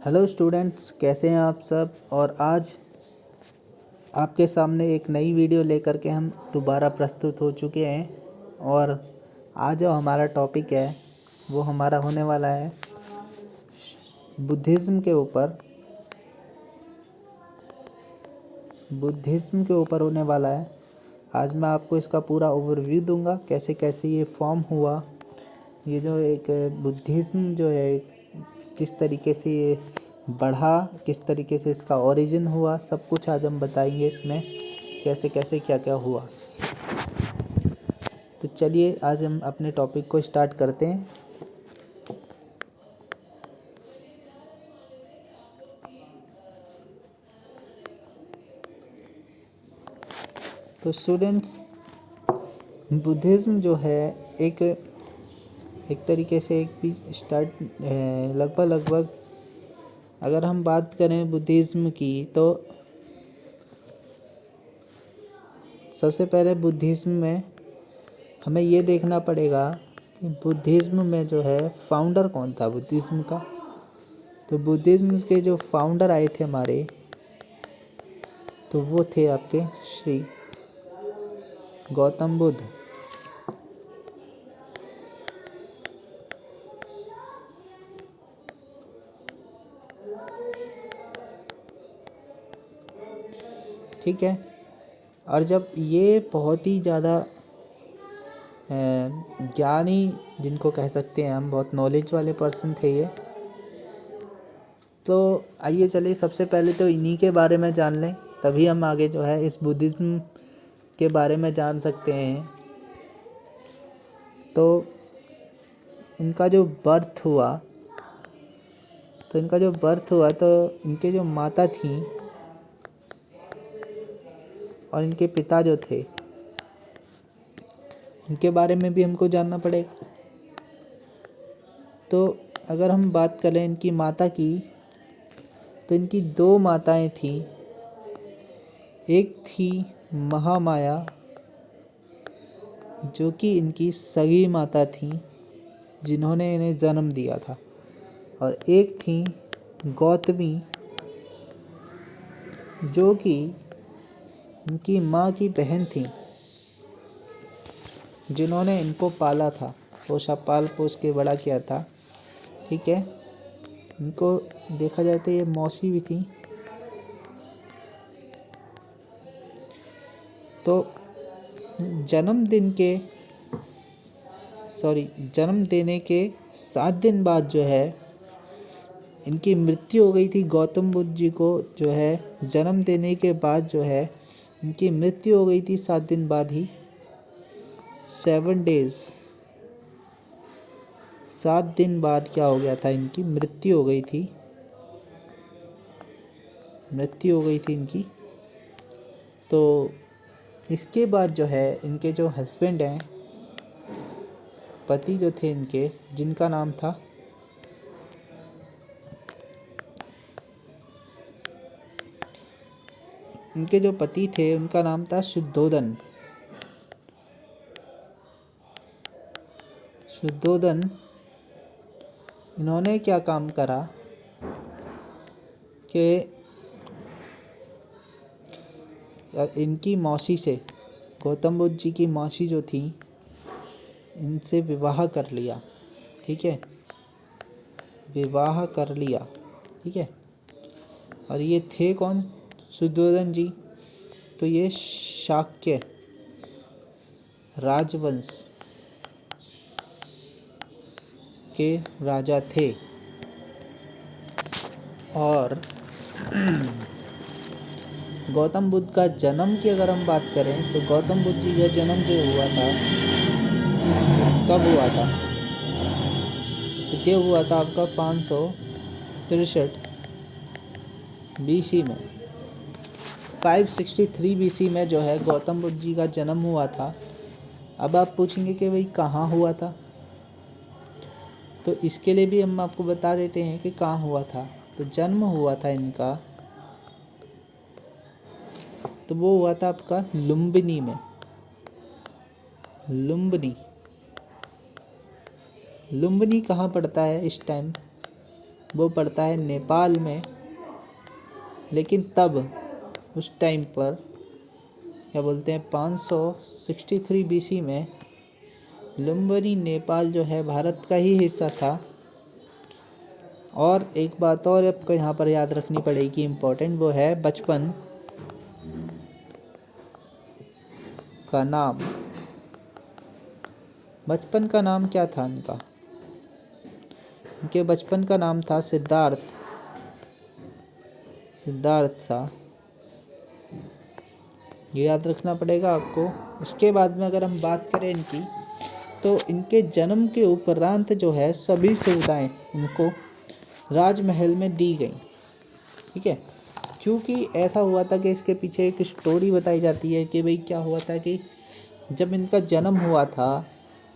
Hello students, कैसे हैं आप सब। और आज आपके सामने एक नई वीडियो लेकर के हम दोबारा प्रस्तुत हो चुके हैं। और आज जो हमारा टॉपिक है वो हमारा होने वाला है बुद्धिज़्म के ऊपर होने वाला है। आज मैं आपको इसका पूरा ओवरव्यू दूंगा, कैसे कैसे ये फॉर्म हुआ, ये जो एक बुद्धिज़्म जो है किस तरीके से ये बढ़ा, किस तरीके से इसका ओरिजिन हुआ, सब कुछ आज हम बताएंगे इसमें कैसे कैसे क्या क्या हुआ। तो चलिए आज हम अपने टॉपिक को स्टार्ट करते हैं। तो स्टूडेंट्स, बुद्धिज़्म जो है एक तरीके से एक भी स्टार्ट लगभग अगर हम बात करें बुद्धिज़्म की, तो सबसे पहले बुद्धिज़्म में हमें ये देखना पड़ेगा कि बुद्धिज़्म में जो है फाउंडर कौन था बुद्धिज़्म का। तो बुद्धिज़्म के जो फाउंडर आए थे हमारे, तो वो थे आपके श्री गौतम बुद्ध। ठीक है। और जब ये बहुत ही ज़्यादा ज्ञानी, जिनको कह सकते हैं हम, बहुत नॉलेज वाले पर्सन थे ये, तो आइए चलिए सबसे पहले तो इन्हीं के बारे में जान लें, तभी हम आगे जो है इस बुद्धिज़्म के बारे में जान सकते हैं। तो इनका जो बर्थ हुआ तो इनके जो माता थी और इनके पिता जो थे, इनके बारे में भी हमको जानना पड़ेगा। तो अगर हम बात करें इनकी माता की, तो इनकी दो माताएं थीं। एक थी महामाया, जो कि इनकी सगी माता थी, जिन्होंने इन्हें जन्म दिया था। और एक थी गौतमी, जो कि इनकी माँ की बहन थी, जिन्होंने इनको पाला था, पाल पोस के बड़ा किया था। ठीक है। इनको देखा जाए तो ये मौसी भी थी। तो जन्म देने के 7 दिन बाद जो है इनकी मृत्यु हो गई थी। गौतम बुद्ध जी को जो है जन्म देने के बाद जो है इनकी मृत्यु हो गई थी 7 दिन बाद ही। 7 डेज, 7 दिन बाद क्या हो गया था, इनकी मृत्यु हो गई थी इनकी। तो इसके बाद जो है इनके जो हस्बैंड हैं, पति जो थे इनके, जिनका नाम था इनके जो पति थे उनका नाम था शुद्धोदन। इन्होंने क्या काम करा कि इनकी मौसी से, गौतम बुद्ध जी की मौसी जो थी, इनसे विवाह कर लिया। ठीक है, विवाह कर लिया। ठीक है। और ये थे कौन? शुद्धोदन जी। तो ये शाक्य राजवंश के राजा थे। और गौतम बुद्ध का जन्म की अगर हम बात करें, तो गौतम बुद्ध जी का जन्म जो हुआ था, कब हुआ था? तो ये हुआ था आपका 563 BC में। 563 BC में जो है गौतम बुद्ध जी का जन्म हुआ था। अब आप पूछेंगे कि भाई कहाँ हुआ था, तो इसके लिए भी हम आपको बता देते हैं कि कहाँ हुआ था। तो जन्म हुआ था इनका, तो वो हुआ था आपका लुम्बिनी में। लुम्बिनी कहाँ पड़ता है इस टाइम? वो पड़ता है नेपाल में। लेकिन तब उस टाइम पर क्या बोलते हैं 563 BC में लुम्बिनी नेपाल जो है भारत का ही हिस्सा था। और एक बात और आपको यहाँ पर याद रखनी पड़ेगी इम्पोर्टेंट, वो है बचपन का नाम। बचपन का नाम क्या था इनका? इनके बचपन का नाम था सिद्धार्थ। सिद्धार्थ था, ये याद रखना पड़ेगा आपको। इसके बाद में अगर हम बात करें इनकी, तो इनके जन्म के उपरांत जो है सभी सुविधाएं इनको राजमहल में दी गई। ठीक है, क्योंकि ऐसा हुआ था कि इसके पीछे एक स्टोरी बताई जाती है कि भाई क्या हुआ था कि जब इनका जन्म हुआ था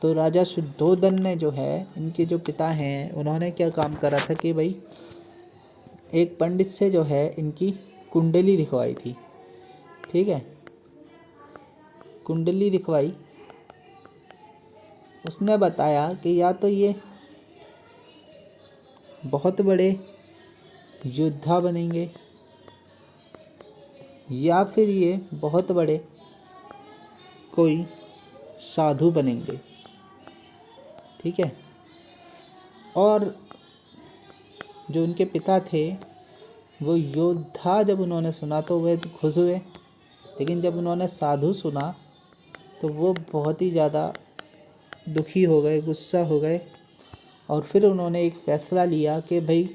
तो राजा शुद्धोधन ने जो है, इनके जो पिता हैं, उन्होंने क्या काम करा था कि भाई एक पंडित से जो है इनकी कुंडली दिखवाई थी। ठीक है, कुंडली दिखवाई, उसने बताया कि या तो ये बहुत बड़े योद्धा बनेंगे या फिर ये बहुत बड़े कोई साधु बनेंगे। ठीक है, और जो उनके पिता थे वो योद्धा जब उन्होंने सुना तो वे खुश हुए, लेकिन जब उन्होंने साधु सुना तो वो बहुत ही ज़्यादा दुखी हो गए, गुस्सा हो गए। और फिर उन्होंने एक फ़ैसला लिया कि भाई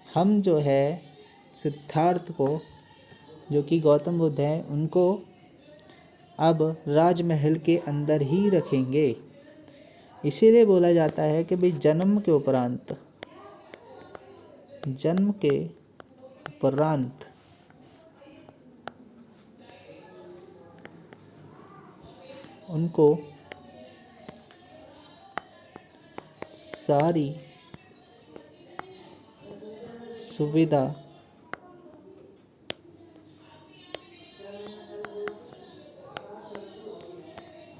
हम जो है सिद्धार्थ को, जो कि गौतम बुद्ध हैं, उनको अब राजमहल के अंदर ही रखेंगे। इसीलिए बोला जाता है कि भाई जन्म के उपरांत उनको सारी सुविधा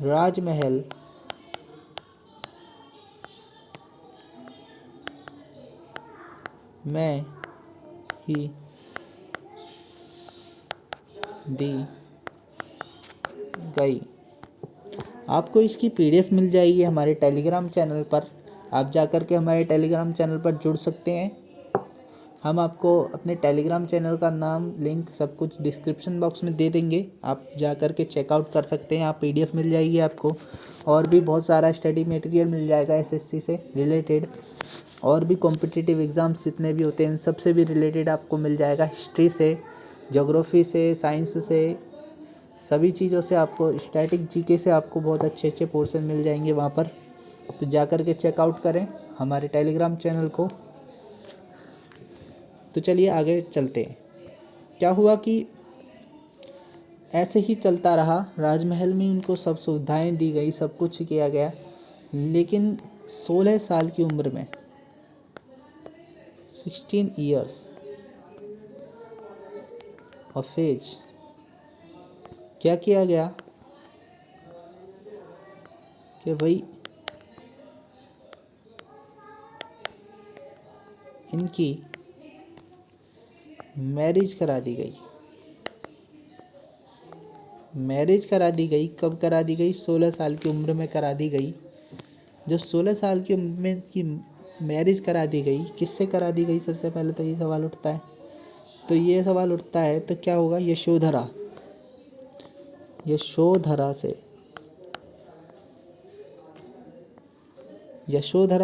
राजमहल में ही दी गई। आपको इसकी PDF मिल जाएगी हमारे टेलीग्राम चैनल पर। आप जाकर के हमारे टेलीग्राम चैनल पर जुड़ सकते हैं। हम आपको अपने टेलीग्राम चैनल का नाम, लिंक सब कुछ डिस्क्रिप्शन बॉक्स में दे देंगे। आप जाकर के चेकआउट कर सकते हैं। आप PDF मिल जाएगी आपको, और भी बहुत सारा स्टडी मटेरियल मिल जाएगा SSC से रिलेटेड, और भी कॉम्पिटिटिव एग्ज़ाम्स जितने भी होते हैं उन सब से भी रिलेटेड आपको मिल जाएगा। हिस्ट्री से, ज्योग्राफी से, साइंस से, सभी चीज़ों से आपको, स्टैटिक GK से आपको बहुत अच्छे अच्छे पोर्शन मिल जाएंगे वहाँ पर। तो जाकर के चेकआउट करें हमारे टेलीग्राम चैनल को। तो चलिए आगे चलते हैं। क्या हुआ कि ऐसे ही चलता रहा, राजमहल में उनको सब सुविधाएं दी गई, सब कुछ किया गया, लेकिन 16 साल की उम्र में, 16 years ऑफ एज, क्या किया गया कि भाई इनकी मैरिज करा दी गई। मैरिज करा दी गई, कब करा दी गई? 16 साल की उम्र में करा दी गई। जब 16 साल की उम्र में की मैरिज करा दी गई, किससे करा दी गई? सबसे पहले तो ये सवाल उठता है। तो ये सवाल उठता है तो क्या होगा? यशोधरा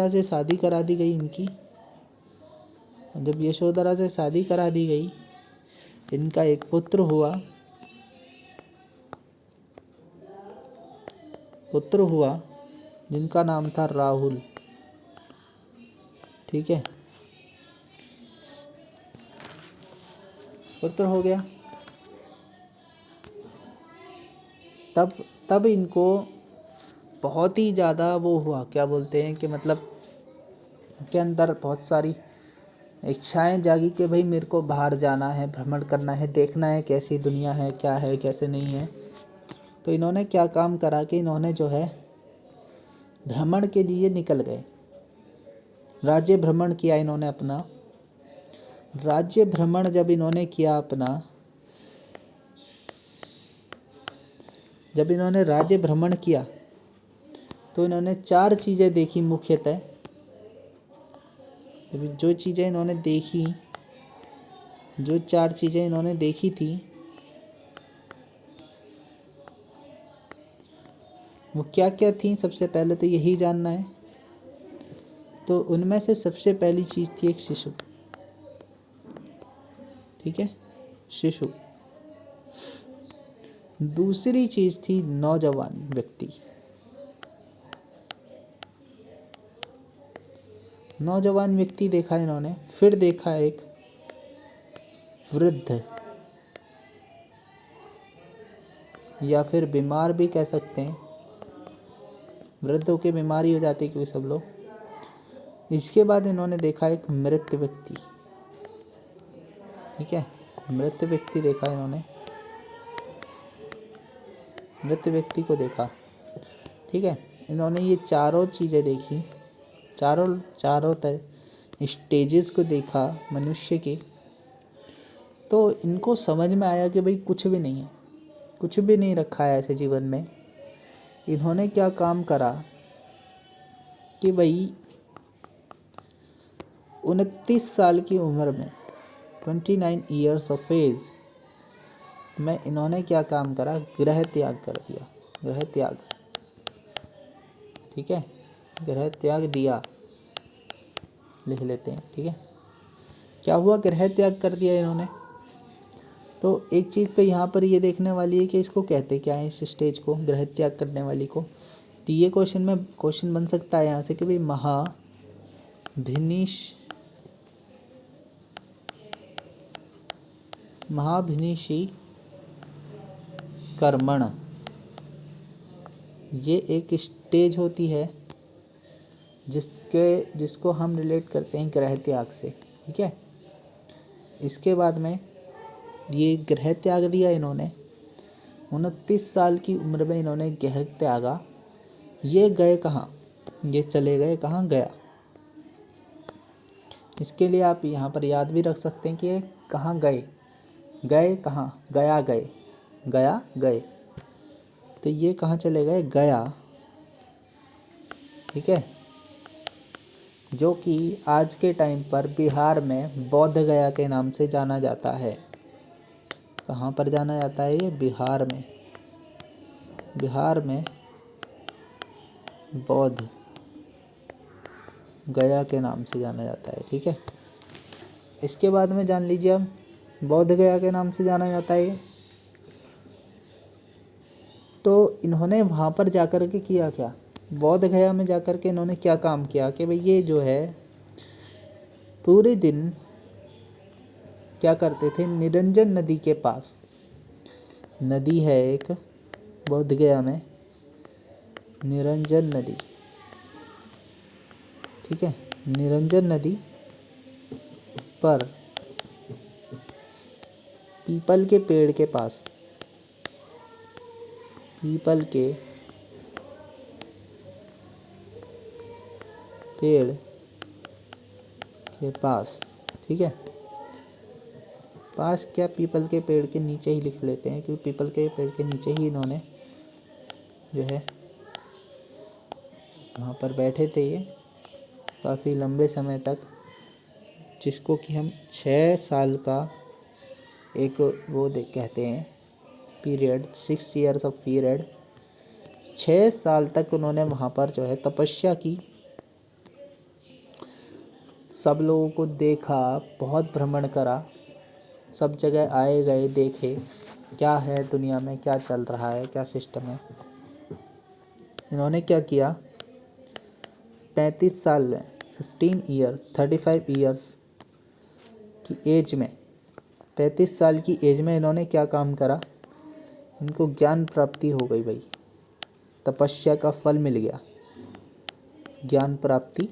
से शादी करा दी गई इनकी। जब यशोधरा से शादी करा दी गई, इनका एक पुत्र हुआ जिनका नाम था राहुल। ठीक है, पुत्र हो गया। तब इनको बहुत ही ज़्यादा वो हुआ, क्या बोलते हैं कि मतलब के अंदर बहुत सारी इच्छाएं जागी कि भाई मेरे को बाहर जाना है, भ्रमण करना है, देखना है कैसी दुनिया है, क्या है कैसे नहीं है। तो इन्होंने क्या काम करा कि इन्होंने जो है भ्रमण के लिए निकल गए। राज्य भ्रमण किया इन्होंने अपना। राज्य भ्रमण जब इन्होंने किया अपना, जब इन्होंने राज्य भ्रमण किया तो इन्होंने 4 चीज़ें देखी मुख्यतः। जो चीज़ें इन्होंने देखी, जो 4 चीज़ें इन्होंने देखी थी वो क्या क्या थी, सबसे पहले तो यही जानना है। तो उनमें से सबसे पहली चीज़ थी एक शिशु। ठीक है, शिशु। दूसरी चीज़ थी नौजवान व्यक्ति। नौजवान व्यक्ति देखा इन्होंने। फिर देखा एक वृद्ध, या फिर बीमार भी कह सकते हैं, वृद्ध होकर बीमारी हो जाती है क्योंकि सब लोग। इसके बाद इन्होंने देखा एक मृत व्यक्ति। ठीक है, मृत व्यक्ति देखा इन्होंने, मृत व्यक्ति को देखा। ठीक है, इन्होंने ये चारों चीज़ें देखी, चारों तरह स्टेजेस को देखा मनुष्य के। तो इनको समझ में आया कि भाई कुछ भी नहीं है, कुछ भी नहीं रखा है ऐसे जीवन में। इन्होंने क्या काम करा कि भाई 29 साल की उम्र में, 29 ईयर्स ऑफ एज में इन्होंने क्या काम करा, गृह त्याग कर दिया। गृह त्याग, ठीक है, गृह त्याग दिया, लिख लेते हैं। ठीक है, क्या हुआ, गृह त्याग कर दिया इन्होंने। तो एक चीज़ तो यहाँ पर ये देखने वाली है कि इसको कहते क्या है, इस स्टेज को, गृह त्याग करने वाली को। तो ये क्वेश्चन बन सकता है यहाँ से कि भाई महाभिनिषी कर्मण, ये एक स्टेज होती है जिसको हम रिलेट करते हैं गृह त्याग से। ठीक है, इसके बाद में ये गृह त्याग दिया इन्होंने। 29 साल की उम्र में इन्होंने गृह त्यागा। ये गए कहाँ, ये चले गए कहाँ, गया। इसके लिए आप यहाँ पर याद भी रख सकते हैं कि ये कहाँ गए, गए कहाँ, गया गए, गया गए। तो ये कहाँ चले गए, गया। ठीक है, जो कि आज के टाइम पर बिहार में बोध गया के नाम से जाना जाता है। कहाँ पर जाना जाता है, ये बिहार में, बिहार में बोध गया के नाम से जाना जाता है। ठीक है, इसके बाद में जान लीजिए अब, बोध गया के नाम से जाना जाता है। तो इन्होंने वहाँ पर जाकर के किया क्या, बोध गया में जाकर के इन्होंने क्या काम किया कि भाई ये जो है पूरे दिन क्या करते थे, निरंजन नदी के पास, नदी है एक बोध गया में, निरंजन नदी। ठीक है, निरंजन नदी पर पीपल के पेड़ के पास, पीपल के पेड़ के पास, ठीक है, पास क्या, पीपल के पेड़ के नीचे ही लिख लेते हैं क्योंकि पीपल के पेड़ के नीचे ही इन्होंने जो है वहाँ पर बैठे थे ये काफ़ी लंबे समय तक, जिसको कि हम 6 साल का एक वो कहते हैं पीरियड, 6 ईयर्स ऑफ पीरियड। 6 साल तक उन्होंने वहाँ पर जो है तपस्या की, सब लोगों को देखा, बहुत भ्रमण करा, सब जगह आए गए, देखे क्या है दुनिया में, क्या चल रहा है, क्या सिस्टम है। इन्होंने क्या किया, 35 साल में, 35 ईयर्स की एज में, 35 साल की एज में इन्होंने क्या काम करा, इनको ज्ञान प्राप्ति हो गई भाई, तपस्या का फल मिल गया, ज्ञान प्राप्ति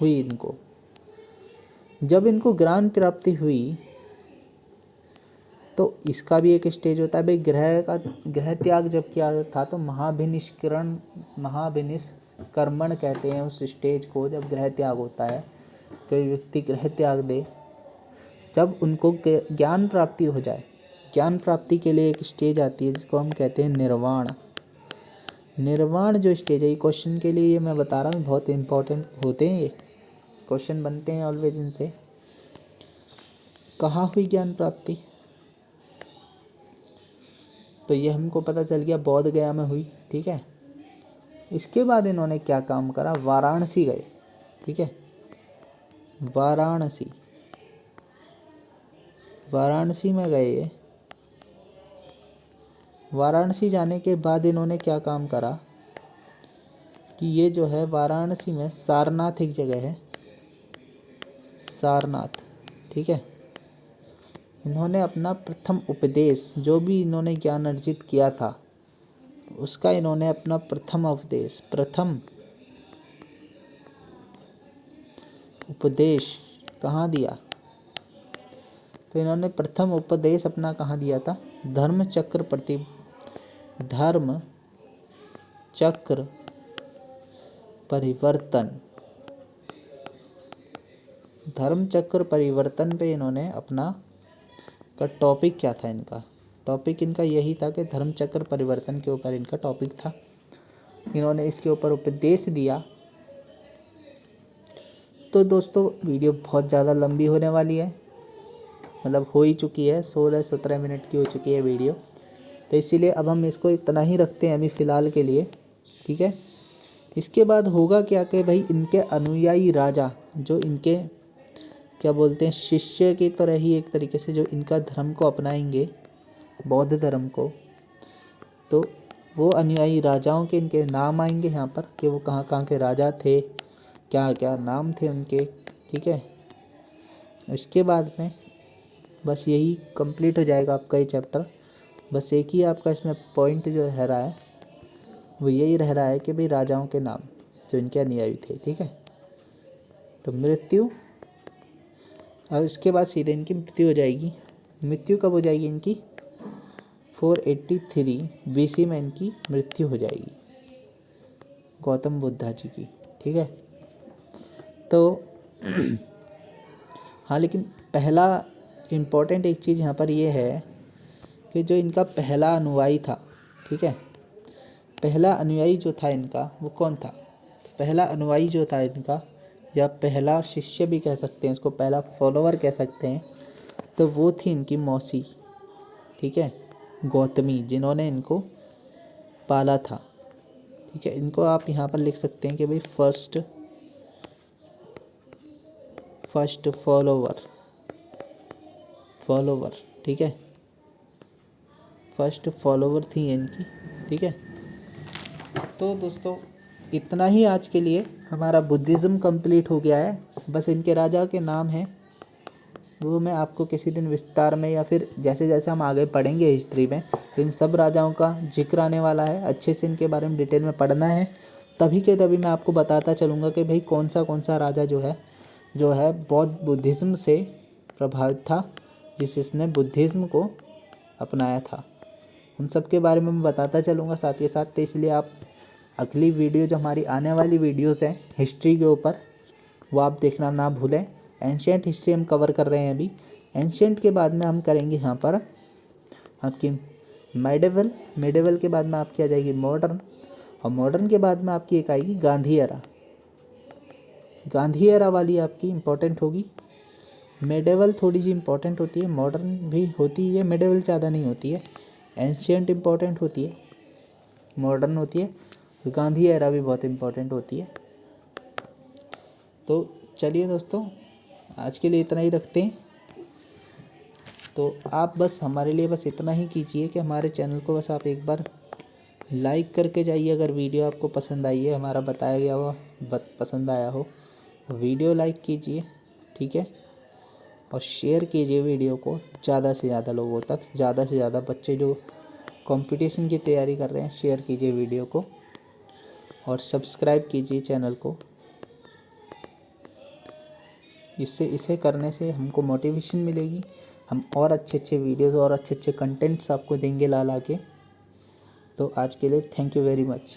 हुई इनको। जब इनको ज्ञान प्राप्ति हुई तो इसका भी एक स्टेज होता है भाई। ग्रह त्याग जब किया था तो महाभिनिष्क्रमण कहते हैं उस स्टेज को, जब ग्रह त्याग होता है, कोई व्यक्ति ग्रह त्याग दे, जब उनको ज्ञान प्राप्ति हो जाए। ज्ञान प्राप्ति के लिए एक स्टेज आती है जिसको हम कहते हैं निर्वाण। निर्वाण जो स्टेज है, ये क्वेश्चन के लिए ये मैं बता रहा हूँ, बहुत इंपॉर्टेंट होते हैं, ये क्वेश्चन बनते हैं ऑलवेज इनसे। कहाँ हुई ज्ञान प्राप्ति? तो ये हमको पता चल गया बोध गया में हुई, ठीक है। इसके बाद इन्होंने क्या काम करा, वाराणसी गए, ठीक है। वाराणसी में गए। वाराणसी जाने के बाद इन्होंने क्या काम करा कि ये जो है वाराणसी में सारनाथ एक जगह है, सारनाथ, ठीक है। इन्होंने अपना प्रथम उपदेश, जो भी इन्होंने ज्ञान अर्जित किया था उसका इन्होंने अपना प्रथम उपदेश कहाँ दिया? तो इन्होंने प्रथम उपदेश अपना कहाँ दिया था? धर्म चक्र परिवर्तन पे इन्होंने अपना का टॉपिक क्या था? टॉपिक इनका यही था कि धर्म चक्र परिवर्तन के ऊपर इनका टॉपिक था। इन्होंने इसके ऊपर उपदेश दिया। तो दोस्तों वीडियो बहुत ज़्यादा लंबी होने वाली है, मतलब हो ही चुकी है, 16-17 मिनट की हो चुकी है वीडियो। तो इसीलिए अब हम इसको इतना ही रखते हैं अभी फ़िलहाल के लिए, ठीक है। इसके बाद होगा क्या कि भाई इनके अनुयायी राजा, जो इनके क्या बोलते हैं शिष्य की तरह ही एक तरीके से, जो इनका धर्म को अपनाएंगे, बौद्ध धर्म को, तो वो अनुयायी राजाओं के इनके नाम आएंगे यहाँ पर कि वो कहाँ कहाँ के राजा थे, क्या क्या नाम थे उनके, ठीक है। इसके बाद में बस यही कंप्लीट हो जाएगा आपका ये चैप्टर। बस एक ही आपका इसमें पॉइंट जो रह रहा है वो यही रह रहा है कि भाई राजाओं के नाम जो इनके अनुयायी थे, ठीक है। तो मृत्यु, और इसके बाद सीधे इनकी मृत्यु हो जाएगी। मृत्यु कब हो जाएगी इनकी? 483 BC में इनकी मृत्यु हो जाएगी, गौतम बुद्धा जी की, ठीक है। तो हाँ, लेकिन पहला इम्पोर्टेंट एक चीज़ यहाँ पर ये है कि जो इनका पहला अनुयायी था, ठीक है, पहला अनुयायी जो था इनका वो कौन था? पहला अनुयायी जो था इनका, या पहला शिष्य भी कह सकते हैं उसको, पहला फॉलोवर कह सकते हैं, तो वो थी इनकी मौसी, ठीक है, गौतमी, जिन्होंने इनको पाला था, ठीक है। इनको आप यहाँ पर लिख सकते हैं कि भाई फर्स्ट फॉलोवर, ठीक है, फर्स्ट फॉलोवर थी इनकी, ठीक है। तो दोस्तों इतना ही आज के लिए, हमारा बुद्धिज़्म कंप्लीट हो गया है। बस इनके राजा के नाम हैं, वो मैं आपको किसी दिन विस्तार में या फिर जैसे जैसे हम आगे पढ़ेंगे हिस्ट्री में, तो इन सब राजाओं का जिक्र आने वाला है। अच्छे से इनके बारे में डिटेल में पढ़ना है, तभी मैं आपको बताता चलूँगा कि भाई कौन सा राजा जो है बौद्ध बुद्धिज़्म से प्रभावित था, जिसने बुद्धिज़्म को अपनाया था। उन सब के बारे में मैं बताता चलूँगा साथ के साथ। तो इसलिए आप अगली वीडियो, जो हमारी आने वाली वीडियोज़ हैं हिस्ट्री के ऊपर, वो आप देखना ना भूलें। एंशिएंट हिस्ट्री हम कवर कर रहे हैं अभी। एंशिएंट के बाद में हम करेंगे यहाँ पर आपकी मेडिवल के बाद में आपकी आ जाएगी मॉडर्न, और मॉडर्न के बाद में आपकी एक आएगी गांधी एरा वाली आपकी इम्पोर्टेंट होगी। मेडिवल थोड़ी सी इम्पोर्टेंट होती है, मॉडर्न भी होती है, मेडिवल ज़्यादा नहीं होती है। एंशिएंट इम्पोर्टेंट होती है, मॉडर्न होती है, गांधी एरा भी बहुत इम्पोर्टेंट होती है। तो चलिए दोस्तों, आज के लिए इतना ही रखते हैं। तो आप बस हमारे लिए बस इतना ही कीजिए कि हमारे चैनल को बस आप एक बार लाइक करके जाइए, अगर वीडियो आपको पसंद आई है, हमारा बताया गया हुआ पसंद आया हो तो वीडियो लाइक कीजिए, ठीक है। और शेयर कीजिए वीडियो को ज़्यादा से ज़्यादा लोगों तक, ज़्यादा से ज़्यादा बच्चे जो कंपटीशन की तैयारी कर रहे हैं, शेयर कीजिए वीडियो को, और सब्सक्राइब कीजिए चैनल को। इसे करने से हमको मोटिवेशन मिलेगी, हम और अच्छे अच्छे वीडियोज़ और अच्छे अच्छे कंटेंट्स आपको देंगे ला के। तो आज के लिए थैंक यू वेरी मच।